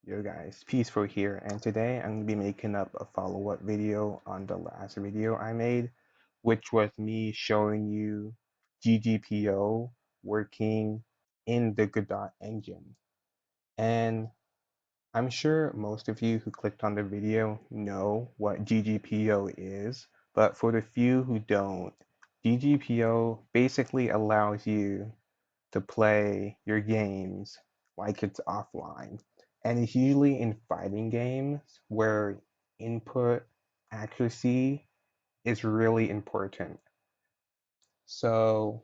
Yo guys, Peaceful here, and today I'm going to be making up a follow-up video on the last video I made, which was me showing you GGPO working in the Godot engine. And I'm sure most of you who clicked on the video know what GGPO is, but for the few who don't, GGPO basically allows you to play your games like it's offline. And it's usually in fighting games where input accuracy is really important. So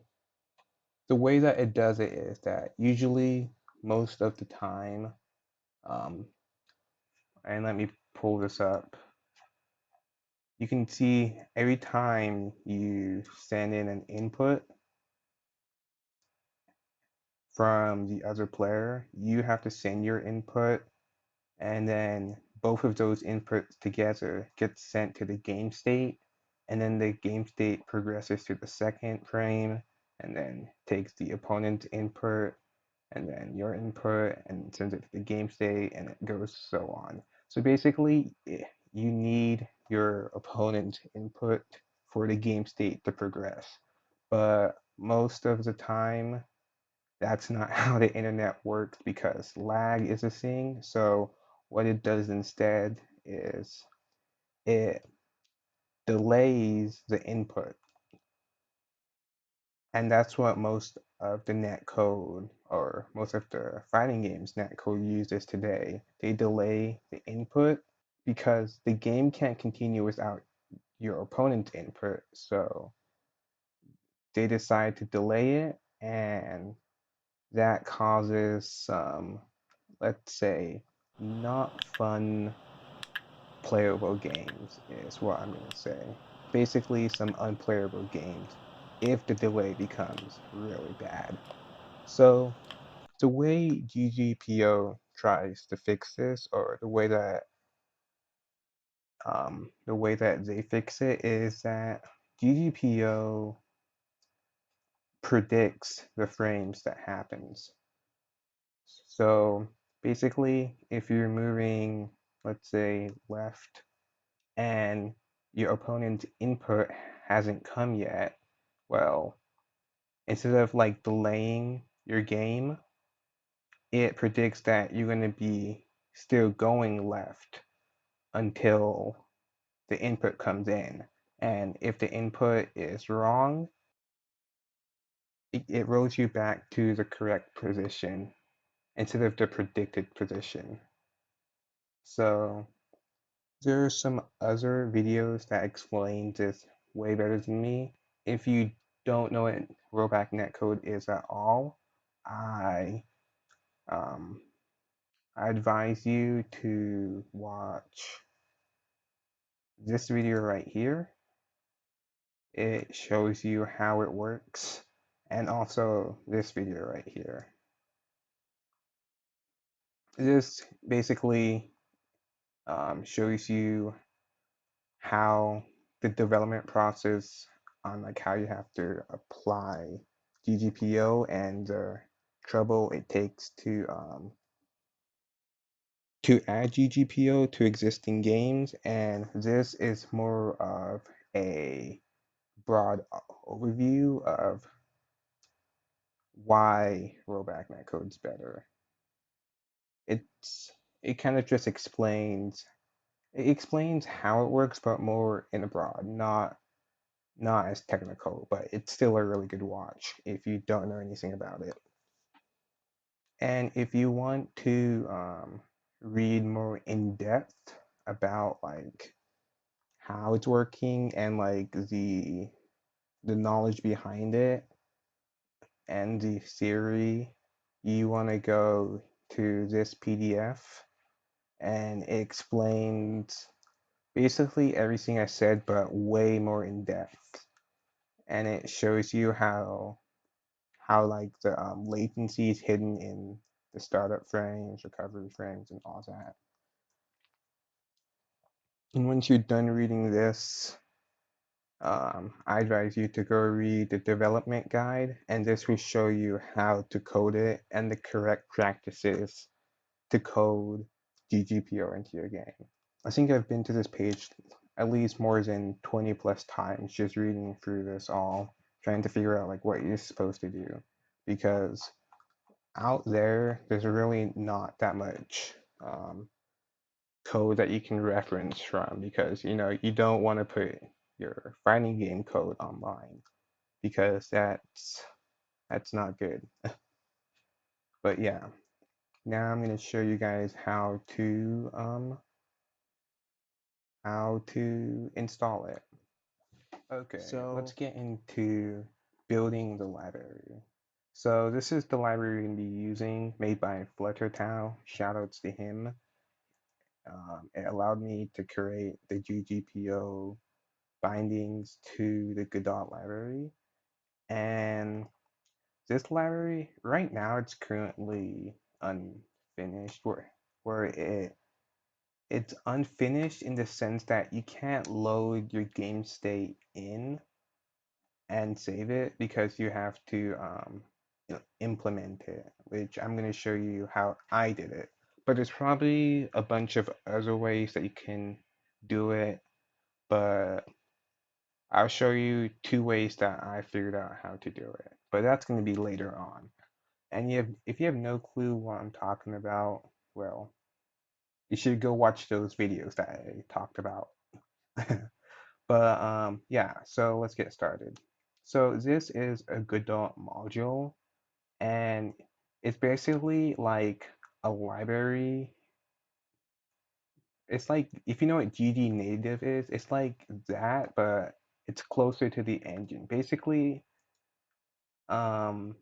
the way that it does it is that usually most of the time, um, and let me pull this up, you can see every time you send in an input from the other player, you have to send your input and then both of those inputs together get sent to the game state, and then the game state progresses to the second frame, and then takes the opponent's input, and then your input, and sends it to the game state, and it goes so on. So basically, you need your opponent's input for the game state to progress. But most of the time, that's not how the internet works because lag is a thing. So what it does instead is it delays the input. And that's what most of the net code or most of the fighting games net code uses today. They delay the input because the game can't continue without your opponent's input. So they decide to delay it, and that causes some, let's say, not fun playable games, is what I'm going to say. Basically, some unplayable games if the delay becomes really bad. So, the way GGPO tries to fix this, or the way that they fix it, is that GGPO predicts the frames that happens. So basically, if you're moving, let's say, left and your opponent's input hasn't come yet, well, instead of like delaying your game, it predicts that you're going to be still going left until the input comes in. And if the input is wrong, it rolls you back to the correct position instead of the predicted position. So there are some other videos that explain this way better than me. If you don't know what rollback netcode is at all, I um, I advise you to watch this video right here. It shows you how it works, and also this video right here. This basically shows you how the development process on like how you have to apply GGPO and the trouble it takes to add GGPO to existing games, and this is more of a broad overview of why rollback netcode is better. It's it kind of just explains how it works, but more in a broad, not as technical, but it's still a really good watch if you don't know anything about it. And if you want to read more in depth about like how it's working and like the knowledge behind it and the theory, you want to go to this PDF, and it explains basically everything I said but way more in depth, and it shows you how like the latency is hidden in the startup frames, recovery frames, and all that. And once you're done reading this, I advise you to go read the development guide, and this will show you how to code it and the correct practices to code GGPO into your game. I think I've been to this page at least more than 20 plus times just reading through this all, trying to figure out like what you're supposed to do. Because out there's really not that much code that you can reference from, because you don't want to put your fighting game code online, because that's not good. But yeah, now I'm going to show you guys how to install it. Okay, let's get into building the library. So this is the library we're going to be using, made by Fluttertau. Shoutouts to him. It allowed me to create the GGPO bindings to the Godot library. And this library, right now, it's currently unfinished, where it's unfinished in the sense that you can't load your game state in and save it, because you have to implement it, which I'm going to show you how I did it. But there's probably a bunch of other ways that you can do it, but I'll show you 2 ways that I figured out how to do it. But that's going to be later on. And if you have no clue what I'm talking about, well, you should go watch those videos that I talked about. But yeah, so let's get started. So this is a Godot module, and it's basically like a library. It's like, if you know what GD native is, it's like that, but it's closer to the engine. Basically, um,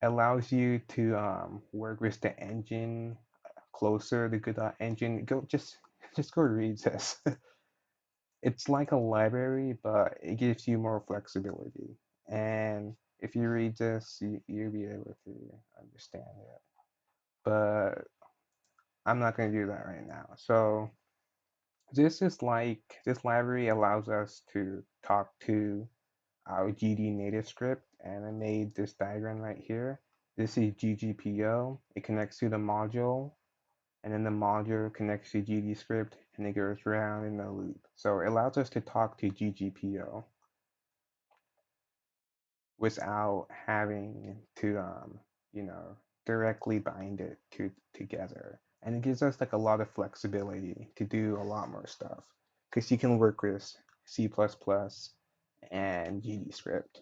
allows you to work with the engine closer, the Godot engine. Just go read this. It's like a library, but it gives you more flexibility. And if you read this, you'll be able to understand it. But I'm not going to do that right now. So this library allows us to talk to our GD native script, and I made this diagram right here. This is GGPO. It connects to the module, and then the module connects to GD script, and it goes around in a loop. So it allows us to talk to GGPO without having to directly bind it together. And it gives us like a lot of flexibility to do a lot more stuff, because you can work with C++ and GD script.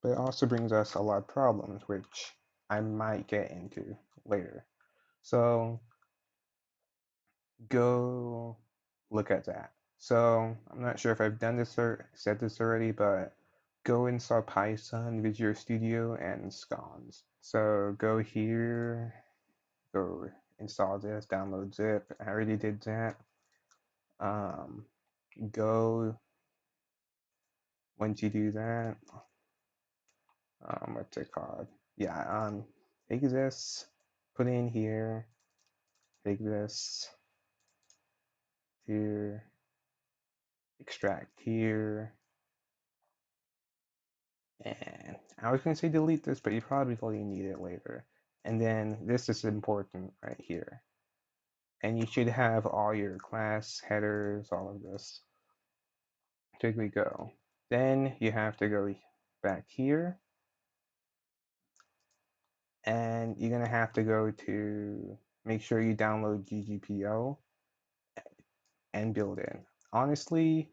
But it also brings us a lot of problems, which I might get into later. So go look at that. So I'm not sure if I've done this or said this already, but go install Python, Visual Studio, and Scones. So go here, go install this, download zip. I already did that. Um, go once you do that, what's it called? Yeah, take this, put it in here, take this here, extract here, and I was going to say delete this, but you probably only need it later. And then this is important right here. And you should have all your class headers, all of this. Here we go. Then you have to go back here, and you're going to have to go to make sure you download GGPO and build it. Honestly,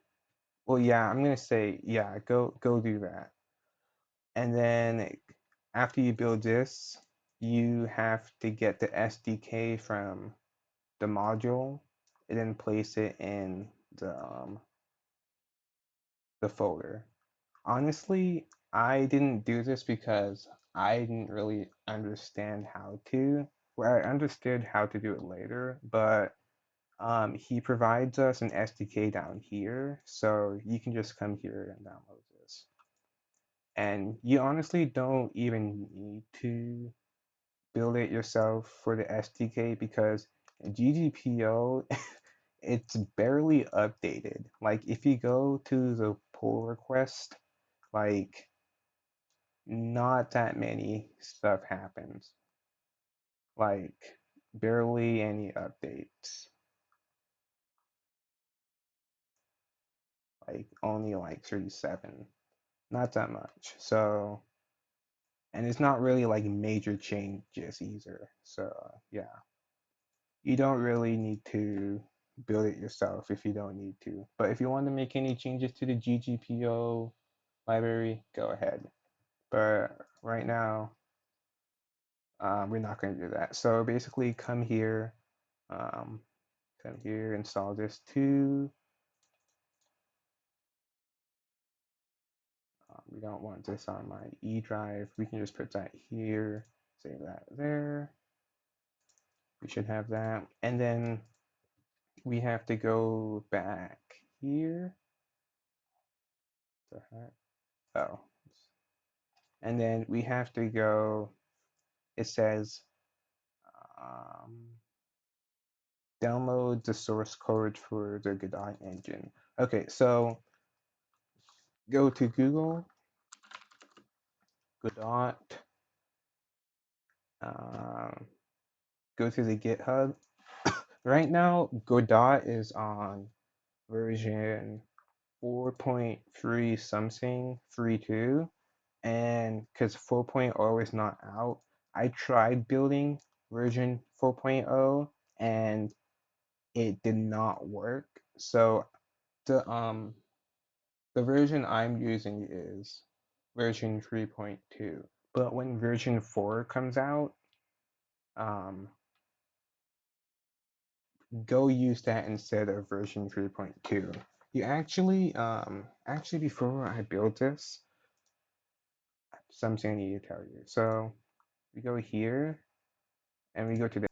well, yeah, I'm going to say, yeah, go do that. And then after you build this, you have to get the SDK from the module and then place it in the folder. Honestly, I didn't do this because I didn't really understand how to. Well, I understood how to do it later, but he provides us an SDK down here, so you can just come here and download this. And you honestly don't even need to build it yourself for the SDK, because GGPO it's barely updated. Like if you go to the pull request, like not that many stuff happens. Like barely any updates. Like only like 37. Not that much. So, and it's not really like major changes either. So, yeah. You don't really need to build it yourself if you don't need to. But if you want to make any changes to the GGPO library, go ahead. But right now, we're not going to do that. So basically, um, come here, install this too. We don't want this on my E drive. We can just put that here, save that there. We should have that. And then we have to go back here. The heck? Oh. And then we have to go, it says, um, download the source code for the Godot engine. Okay, so go to Google, Godot, um, go to the GitHub. Right now, Godot is on version 4.3 something, 3.2, and because 4.0 is not out, I tried building version 4.0 and it did not work. So the version I'm using is version 3.2. But when version 4 comes out, um, go use that instead of version 3.2. You actually before I build this, something I need to tell you. So we go here and we go to the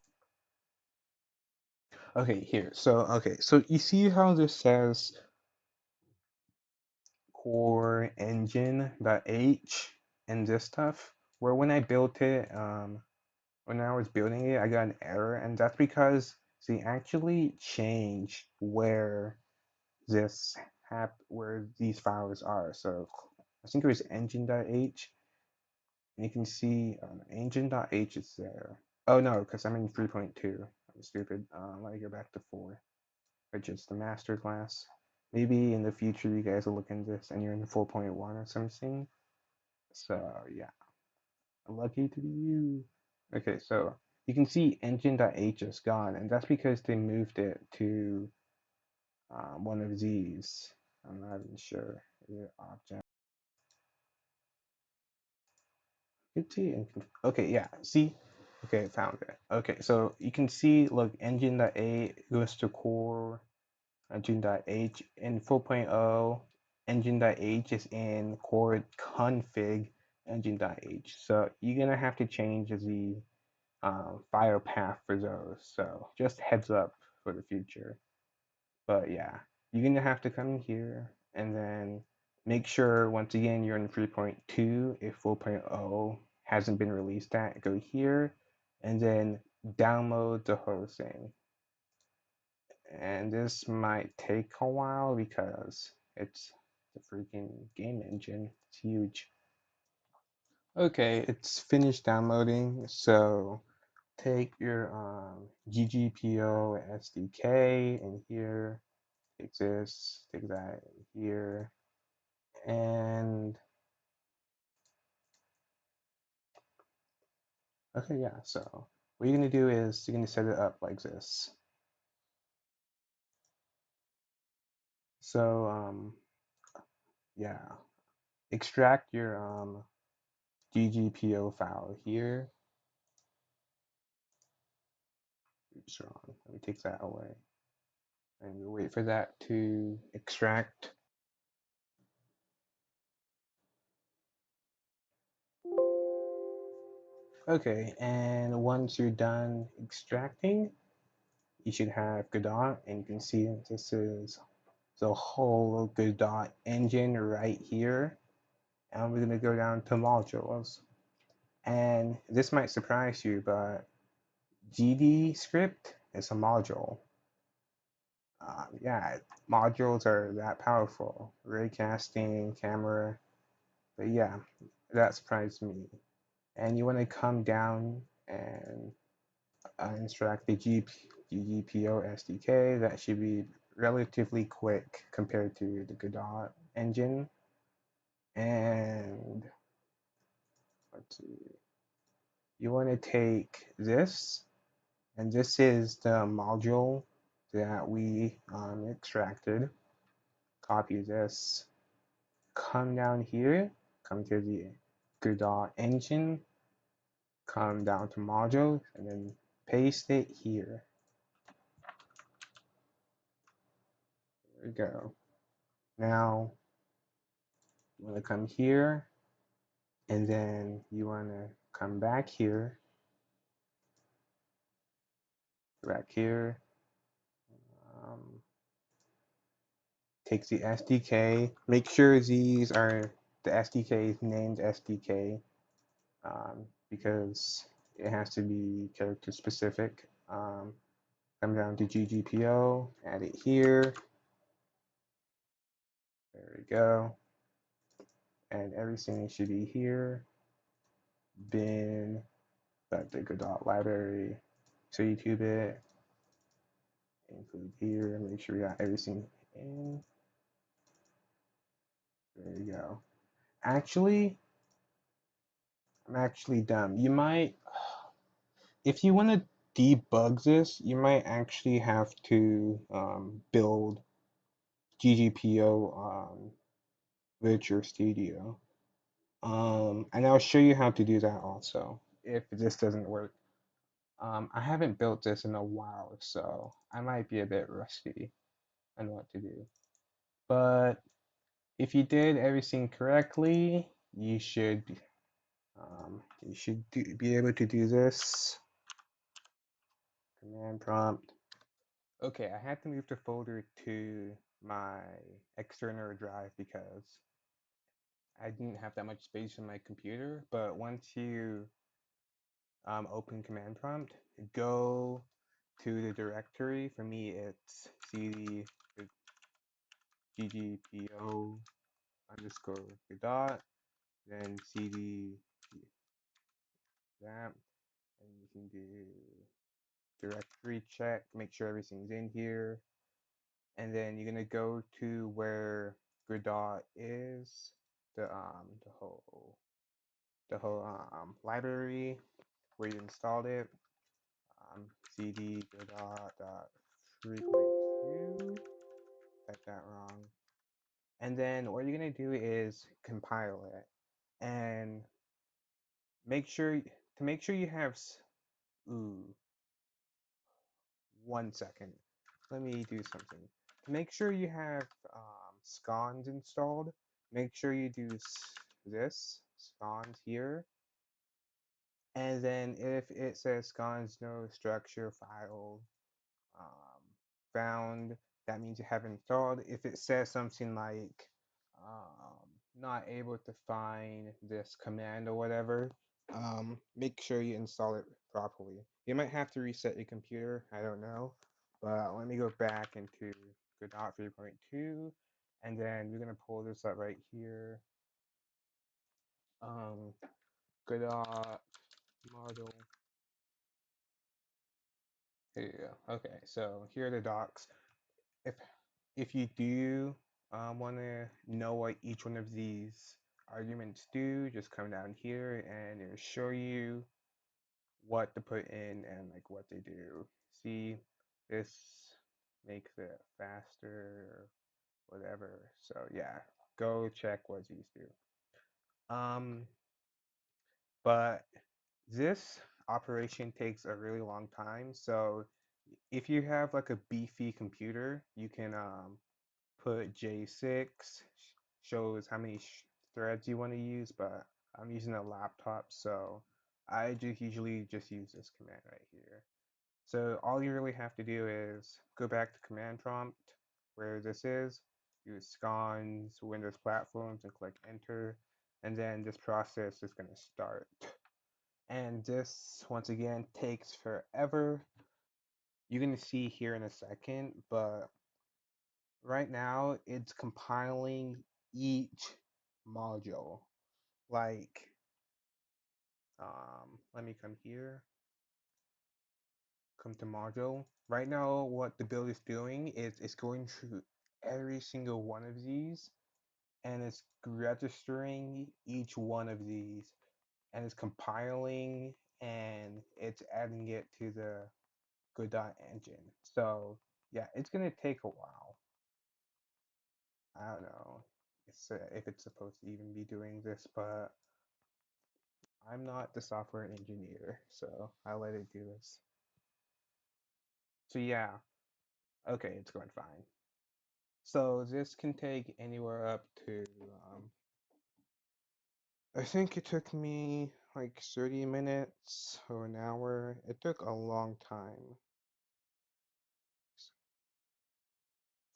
so you see how this says core engine.h and this stuff? Where when I built it, when I was building it, I got an error, and that's because they actually changed where where these files are. So I think it was engine.h, and you can see engine.h is there. Oh no, because I'm in 3.2. I'm stupid. Let me go back to 4, which is the master class. Maybe in the future you guys will look into this and you're in 4.1 or something. So yeah, lucky to be you. Okay, so you can see engine.h is gone, and that's because they moved it to one of these. I'm not even sure. Object. Okay, yeah. See, okay, found it. Okay, so you can see, look, engine.a goes to core engine.h in 4.0. Engine.h is in core config engine.h. So you're gonna have to change the file path for those. So just heads up for the future. But yeah, you're gonna have to come here and then make sure once again you're in 3.2. If 4.0 hasn't been released at, go here and then download the whole thing. And this might take a while because it's the freaking game engine. It's huge. Okay, it's finished downloading. So take your GGPO SDK in here, take this, take that in here, and okay, yeah. So what you're gonna do is you're gonna set it up like this. So yeah, extract your GGPO file here. Oops, wrong. Let me take that away. And we wait for that to extract. Okay, and once you're done extracting, you should have Godot, and you can see this is the whole Godot engine right here. And we're gonna go down to modules. And this might surprise you, but GD script is a module. Yeah, modules are that powerful. Raycasting, camera, but yeah, that surprised me. And you want to come down and extract the GGPO SDK. That should be relatively quick compared to the Godot engine. And let's see, you want to take this, and this is the module that we extracted. Copy this, come down here, come to the Godot engine, come down to modules, and then paste it here. There we go. Now you want to come here, and then you want to come back here, um, take the SDK, make sure these are the SDK is named SDK, because it has to be character specific. Come down to GGPO, add it here. There we go. And everything should be here. Bin, that the Godot library. So YouTube it, include here, make sure we got everything in. There you go. Actually, I'm actually dumb. You might, if you want to debug this, you might actually have to build GGPO on Visual Studio. And I'll show you how to do that also if this doesn't work. I haven't built this in a while, so I might be a bit rusty on what to do. But if you did everything correctly, you should be able to do this. Command prompt. Okay, I had to move the folder to my external drive because I didn't have that much space on my computer. But once you open command prompt, go to the directory. For me, it's cd ggpo underscore dot, then cd that, and you can do directory check, make sure everything's in here, and then you're gonna go to where Godot is, the library where you installed it, cd Godot 3.2, type that wrong, and then what you're gonna do is compile it, and make sure you have ooh 1 second. Let me do something. To make sure you have scons installed, make sure you do this, scons here. And then if it says scons no structure file found, that means you have installed. If it says something like not able to find this command or whatever, make sure you install it properly. You might have to reset your computer, I don't know. But let me go back into Godot 3.2, and then we're gonna pull this up right here. Godot model. Here you go. Okay, so here are the docs. If if you do want to know what each one of these arguments do, just come down here and it'll show you what to put in and like what they do. See, this makes it faster, whatever. So yeah, go check what these do. But this operation takes a really long time. So if you have like a beefy computer, you can put J6, shows how many threads you want to use, but I'm using a laptop, so I just usually just use this command right here. So all you really have to do is go back to command prompt where this is, use scons, Windows platforms, and click enter, and then this process is going to start. And this, once again, takes forever. You're going to see here in a second, but right now it's compiling each module. Like, let me come here. come to module. Right now, what the build is doing is it's going through every single one of these and it's registering each one of these and it's compiling and it's adding it to the Godot engine. So yeah, it's gonna take a while. I don't know if it's supposed to even be doing this, but I'm not the software engineer, so I let it do this. So yeah, okay, it's going fine. So this can take anywhere up to, I think it took me like 30 minutes or an hour. It took a long time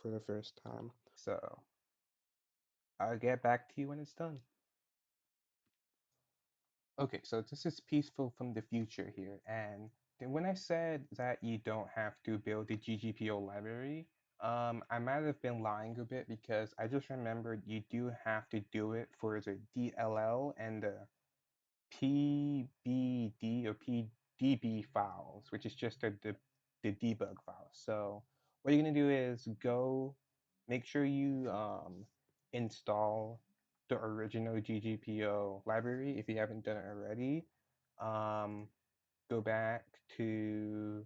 for the first time. So I'll get back to you when it's done. Okay, so this is Peaceful from the future here, and then when I said that you don't have to build the GGPO library, I might have been lying a bit because I just remembered you do have to do it for the DLL and the PBD or PDB files, which is just the debug files. So what you're gonna do is go make sure you install the original GGPO library if you haven't done it already. Um, go back to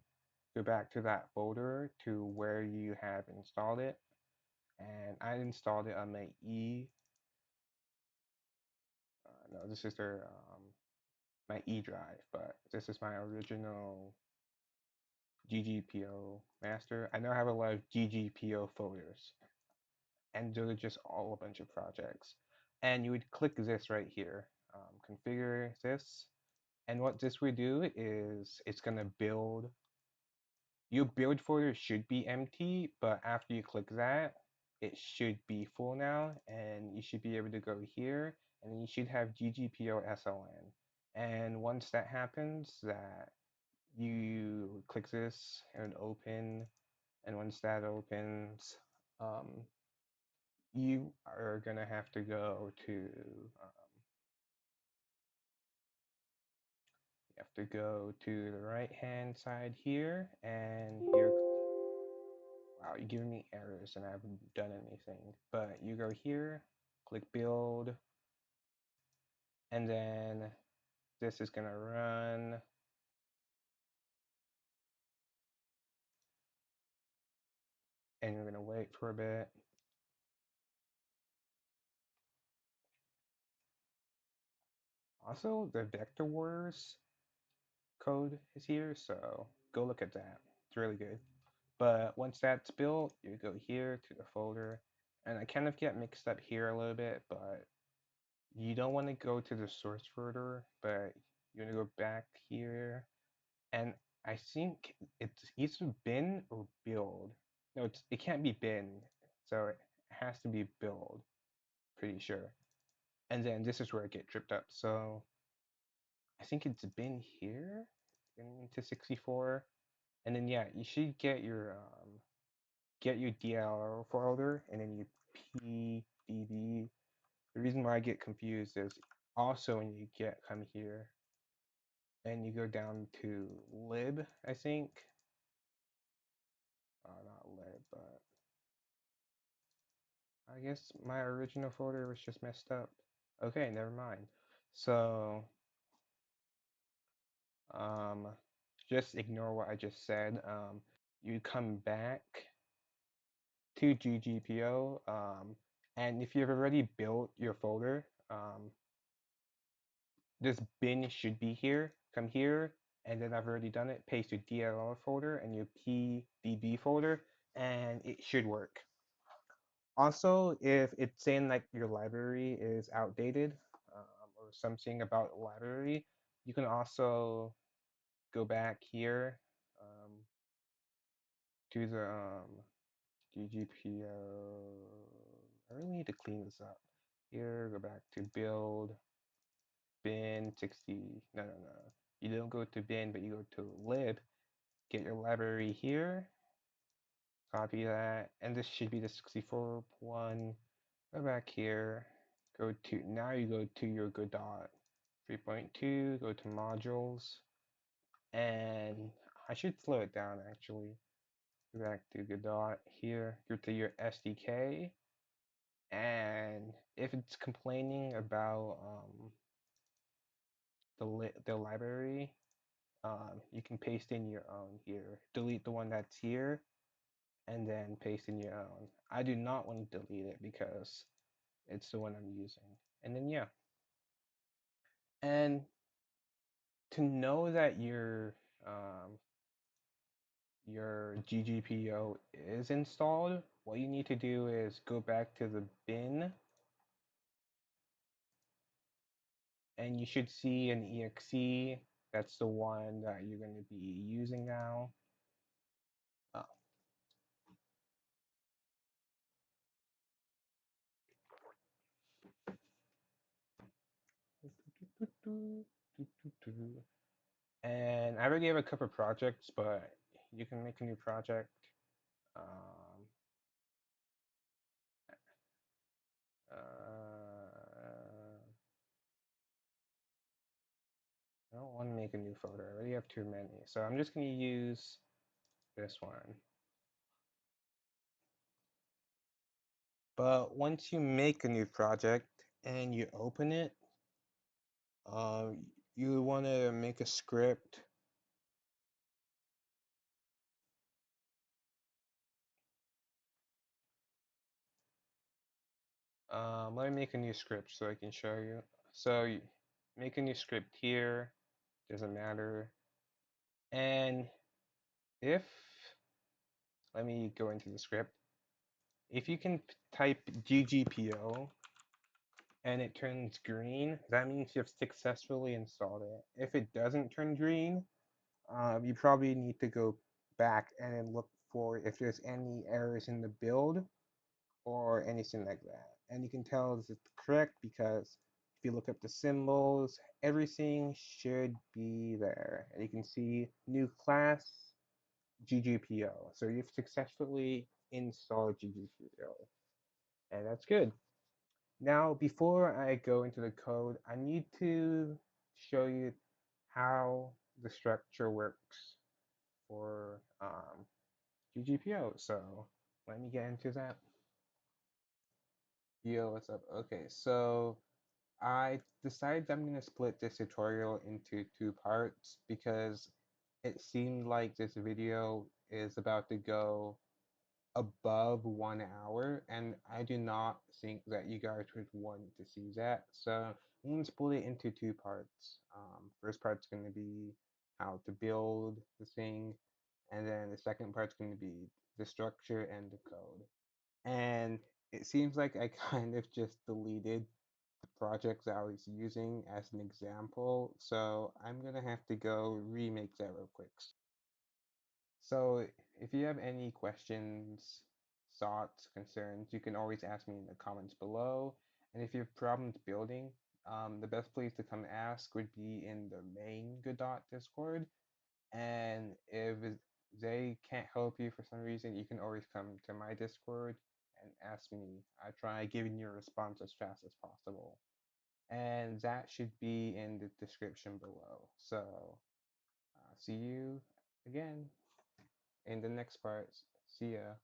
go back to that folder to where you have installed it, and I installed it on my no, this is their my E drive, but this is my original GGPO master. I now have a lot of GGPO folders, and those are just all a bunch of projects. And you would click this right here, configure this, and what this would do is it's gonna build. Your build folder should be empty, but after you click that, it should be full now, and you should be able to go here, and you should have GGPO SLN. And once that happens, that you click this and open, and once that opens, um, you are gonna have to go to you have to go to the right hand side here, and here, wow, you're giving me errors and I haven't done anything, but you go here, click build, and then this is gonna run, and you're gonna wait for a bit. Also, the Vector Wars code is here, so go look at that. It's really good. But once that's built, you go here to the folder, and I kind of get mixed up here a little bit, but you don't want to go to the source folder, but you want to go back here, and I think it's either bin or build. No, it can't be bin, so it has to be build, pretty sure. And then this is where I get tripped up. So I think it's bin here, into 64, and then yeah, you should get your DLL folder, and then you PDB. The reason why I get confused is also when you come here and you go down to lib, I think. Not lib, but I guess my original folder was just messed up. Okay, never mind. So, um, just ignore what I just said. You come back to GGPO, and if you've already built your folder, this bin should be here. Come here, and then I've already done it. Paste your DLL folder and your PDB folder, and it should work. Also, if it's saying like your library is outdated or something about library, you can also go back here to the GGPO. I really need to clean this up. Here, go back to build bin 60. No, no, no. You don't go to bin, but you go to lib. Get your library here. Copy that, and this should be the 64 one. Go back here, go to, now you go to your Godot 3.2, go to modules, and I should slow it down actually. Go back to Godot here. Go to your SDK, and if it's complaining about the library, you can paste in your own here. Delete the one that's here, and then paste in your own. I do not want to delete it because it's the one I'm using. And then yeah, and to know that your GGPO is installed, what you need to do is go back to the bin, and you should see an exe. That's the one that you're going to be using now. Oh. And I already have a couple projects, but you can make a new project. Um, I don't want to make a new folder. I already have too many. So I'm just going to use this one. But once you make a new project and you open it, you want to make a script. Let me make a new script so I can show you. So you make a new script here, doesn't matter. And if, let me go into the script. If you can type GGPO and it turns green, that means you've successfully installed it. If it doesn't turn green, you probably need to go back and then look for if there's any errors in the build or anything like that. And you can tell if it's correct because if you look up the symbols, everything should be there. And you can see new class GGPO. So you've successfully installed GGPO. And that's good. Now, before I go into the code, I need to show you how the structure works for GGPO. So let me get into that. Yo, what's up? Okay, so I decided I'm going to split this tutorial into two parts because it seemed like this video is about to go above 1 hour, and I do not think that you guys would want to see that. So I'm going to split it into two parts. First part's going to be how to build the thing, and then the second part's going to be the structure and the code. And it seems like I kind of just deleted the projects I was using as an example, so I'm gonna have to go remake that real quick. So if you have any questions, thoughts, concerns, you can always ask me in the comments below. And if you have problems building, the best place to come ask would be in the main Godot Discord. And if they can't help you for some reason, you can always come to my Discord and ask me. I try giving you a response as fast as possible. And that should be in the description below. So see you again in the next part. See ya.